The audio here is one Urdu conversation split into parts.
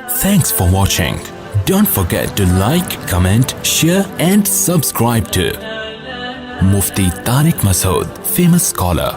Thanks for watching. Don't forget to like, comment, share and subscribe to Mufti Tariq Masood, famous scholar.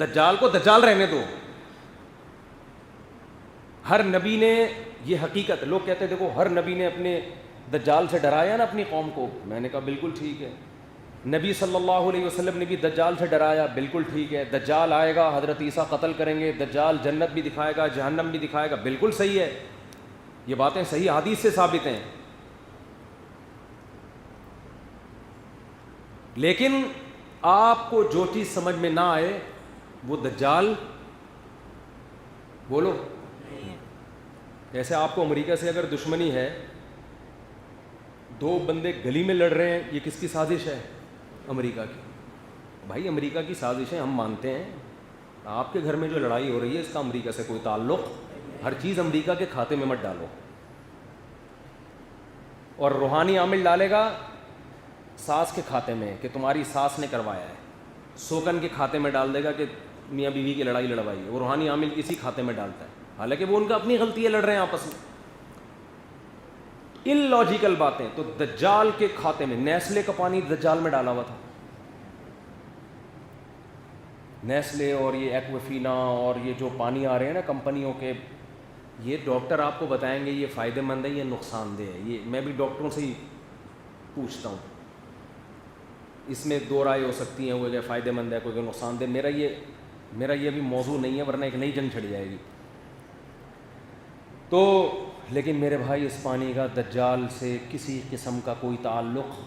دجال کو دجال رہنے دو. ہر نبی نے یہ حقیقت, لوگ کہتے ہیں دیکھو ہر نبی نے اپنے دجال سے ڈرایا نا اپنی قوم کو. میں نے کہا بالکل ٹھیک ہے. نبی صلی اللہ علیہ وسلم نے بھی دجال سے ڈرایا, بالکل ٹھیک ہے. دجال آئے گا, حضرت عیسیٰ قتل کریں گے, دجال جنت بھی دکھائے گا, جہنم بھی دکھائے گا, بالکل صحیح ہے. یہ باتیں صحیح حدیث سے ثابت ہیں. لیکن آپ کو جو چیز سمجھ میں نہ آئے وہ دجال, بولو. جیسے آپ کو امریکہ سے اگر دشمنی ہے, دو بندے گلی میں لڑ رہے ہیں, یہ کس کی سازش ہے؟ امریکہ کی. بھائی امریکہ کی سازشیں ہم مانتے ہیں. آپ کے گھر میں جو لڑائی ہو رہی ہے اس کا امریکہ سے کوئی تعلق, ہر چیز امریکہ کے کھاتے میں مت ڈالو. اور روحانی عامل ڈالے گا ساس کے کھاتے میں کہ تمہاری ساس نے کروایا ہے, سوکن کے کھاتے میں ڈال دے گا کہ میاں بیوی کی لڑائی لڑوائی ہے. وہ روحانی عامل اسی کھاتے میں ڈالتا ہے, حالانکہ وہ ان کا اپنی غلطی ہے, لڑ رہے ہیں آپس میں. ان لاجیکل باتیں. تو دجال کے کھاتے میں نیسلے کا پانی دجال میں ڈالا ہوا تھا. نیسلے اور یہ ایکوفینا اور یہ جو پانی آ رہے ہیں نا کمپنیوں کے, یہ ڈاکٹر آپ کو بتائیں گے یہ فائدہ مند ہے یا نقصان دہ ہے. یہ میں بھی ڈاکٹروں سے ہی پوچھتا ہوں, اس میں دو رائے ہو سکتی ہیں, وہ کہ فائدہ مند ہے, کوئی کہ نقصان دہ. میرا یہ ابھی موضوع نہیں ہے, ورنہ ایک نئی جنگ چھڑ جائے گی. تو لیکن میرے بھائی اس پانی کا دجال سے کسی قسم کا کوئی تعلق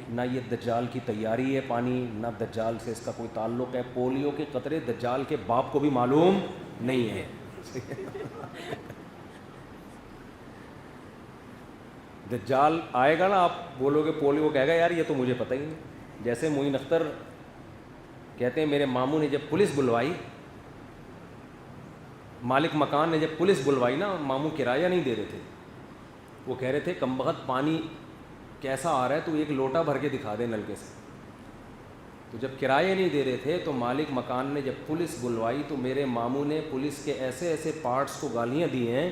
نہ, یہ دجال کی تیاری ہے پانی, نہ دجال سے اس کا کوئی تعلق ہے. پولیو کے قطرے دجال کے باپ کو بھی معلوم نہیں ہے. دجال آئے گا نا, آپ بولو گے پولیو, کہے گا یار یہ تو مجھے پتہ ہی نہیں. جیسے معین اختر کہتے ہیں میرے ماموں نے جب پولیس بلوائی, مالک مکان نے جب پولیس بلوائی نا, ماموں کرایہ نہیں دے رہے تھے. وہ کہہ رہے تھے کم بخت پانی کیسا آ رہا ہے تو ایک لوٹا بھر کے دکھا دے نلکے سے. تو جب کرایہ نہیں دے رہے تھے تو مالک مکان نے جب پولیس بلوائی تو میرے ماموں نے پولیس کے ایسے ایسے پارٹس کو گالیاں دی ہیں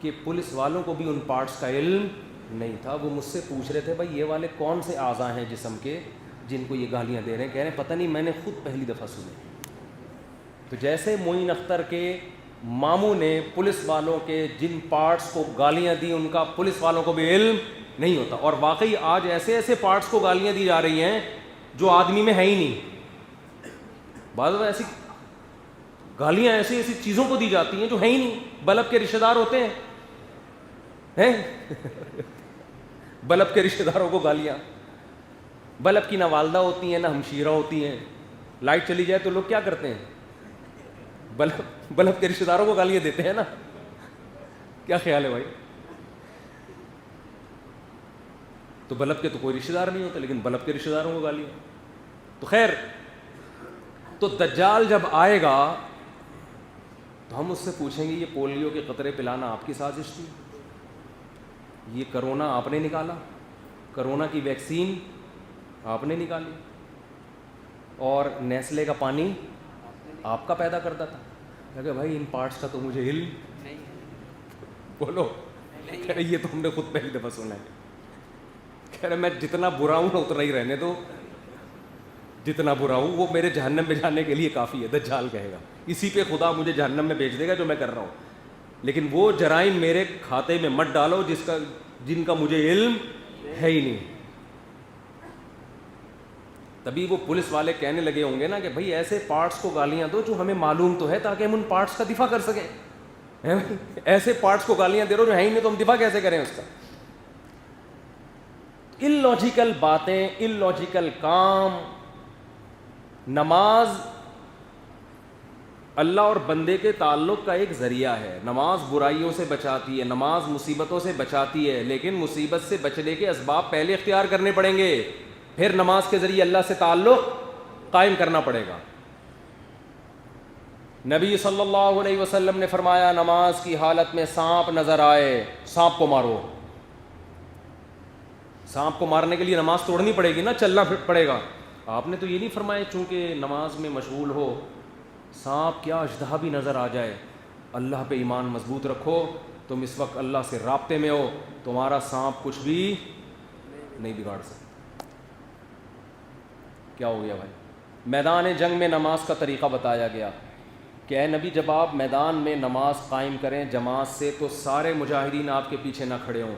کہ پولیس والوں کو بھی ان پارٹس کا علم نہیں تھا. وہ مجھ سے پوچھ رہے تھے بھائی یہ والے کون سے اعضاء ہیں جسم کے جن کو یہ گالیاں دے رہے ہیں؟ کہہ رہے ہیں پتہ نہیں, میں نے خود پہلی دفعہ سنے. تو جیسے معین اختر کے ماموں نے پولیس والوں کے جن پارٹس کو گالیاں دی ان کا پولیس والوں کو بھی علم نہیں ہوتا. اور واقعی آج ایسے ایسے پارٹس کو گالیاں دی جا رہی ہیں جو آدمی میں ہے ہی نہیں. بعض ایسی گالیاں ایسی ایسی چیزوں کو دی جاتی ہیں جو ہے ہی نہیں. بلب کے رشتہ دار ہوتے ہیں بلب کے رشتہ داروں کو گالیاں. بلب کی نہ والدہ ہوتی ہیں نہ ہمشیرہ ہوتی ہیں. لائٹ چلی جائے تو لوگ کیا کرتے ہیں؟ بلب کے رشتہ داروں کو گالیاں دیتے ہیں نا. کیا خیال ہے بھائی؟ تو بلب کے تو کوئی رشتہ دار نہیں ہوتا, لیکن بلب کے رشتہ داروں کو گالیاں. تو خیر, تو دجال جب آئے گا تو ہم اس سے پوچھیں گے یہ پولیو کے قطرے پلانا آپ کی سازش تھی؟ یہ کرونا آپ نے نکالا؟ کرونا کی ویکسین آپ نے نکالی؟ اور نیسلے کا پانی آپ کا پیدا کرتا تھا؟ کہ بھائی ان پارٹس کا تو مجھے علم نہیں. بولو, کہہ رہے یہ تو ہم نے خود پہلی دفعہ سنا ہے. کہہ رہے میں جتنا برا ہوں نا اتنا ہی رہنے دو, جتنا برا ہوں وہ میرے جہنم میں جانے کے لیے کافی ہے. دجال کہے گا اسی پہ خدا مجھے جہنم میں بھیج دے گا جو میں کر رہا ہوں, لیکن وہ جرائم میرے کھاتے میں مت ڈالو جن کا مجھے علم ہے ہی نہیں. تبھی وہ پولیس والے کہنے لگے ہوں گے نا کہ بھائی ایسے پارٹس کو گالیاں دو جو ہمیں معلوم تو ہے تاکہ ہم ان پارٹس کا دفاع کر سکیں. ایسے پارٹس کو گالیاں دے رہو جو ہے ہی نہیں تو ہم دفاع کیسے کریں اس کا؟ ان لاجیکل باتیں, ان لاجیکل کام. نماز اللہ اور بندے کے تعلق کا ایک ذریعہ ہے. نماز برائیوں سے بچاتی ہے, نماز مصیبتوں سے بچاتی ہے, لیکن مصیبت سے بچنے کے اسباب پہلے اختیار کرنے پڑیں گے, پھر نماز کے ذریعے اللہ سے تعلق قائم کرنا پڑے گا. نبی صلی اللہ علیہ وسلم نے فرمایا نماز کی حالت میں سانپ نظر آئے سانپ کو مارو. سانپ کو مارنے کے لیے نماز توڑنی پڑے گی نا, چلنا پڑے گا. آپ نے تو یہ نہیں فرمایا چونکہ نماز میں مشغول ہو, سانپ کیا اژدہا بھی نظر آ جائے, اللہ پہ ایمان مضبوط رکھو, تم اس وقت اللہ سے رابطے میں ہو, تمہارا سانپ کچھ بھی نہیں بگاڑ سکتا. کیا ہو گیا بھائی؟ میدان جنگ میں نماز کا طریقہ بتایا گیا کہ اے نبی جب آپ میدان میں نماز قائم کریں جماعت سے تو سارے مجاہدین آپ کے پیچھے نہ کھڑے ہوں,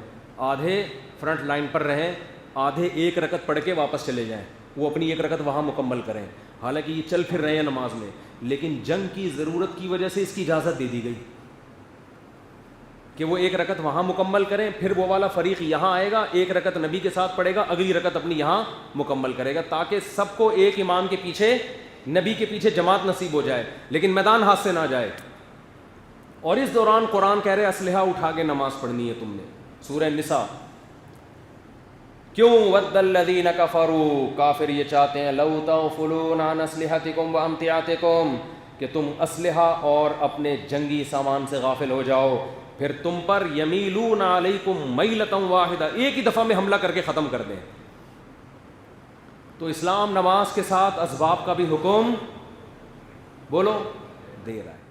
آدھے فرنٹ لائن پر رہیں, آدھے ایک رکعت پڑھ کے واپس چلے جائیں, وہ اپنی ایک رکعت وہاں مکمل کریں. حالانکہ یہ چل پھر رہے ہیں نماز میں, لیکن جنگ کی ضرورت کی وجہ سے اس کی اجازت دے دی گئی کہ وہ ایک رکعت وہاں مکمل کریں, پھر وہ والا فریق یہاں آئے گا, ایک رکعت نبی کے ساتھ پڑھے گا, اگلی رکعت اپنی یہاں مکمل کرے گا, تاکہ سب کو ایک امام کے پیچھے, نبی کے پیچھے جماعت نصیب ہو جائے, لیکن میدان ہاتھ سے نہ جائے. اور اس دوران قرآن کہہ رہے اسلحہ اٹھا کے نماز پڑھنی ہے تم نے. سورہ النساء. کیوں؟ ود الذین کفروا, کافر یہ چاہتے ہیں, لو تغفلون عن اسلحتکم وامتعاتکم, کہ تم اسلحہ اور اپنے جنگی سامان سے غافل ہو جاؤ, پھر تم پر یمیلون علیکم میلۃ واحدہ, ایک ہی دفعہ میں حملہ کر کے ختم کر دیں. تو اسلام نماز کے ساتھ اسباب کا بھی حکم بولو دے رہا ہے.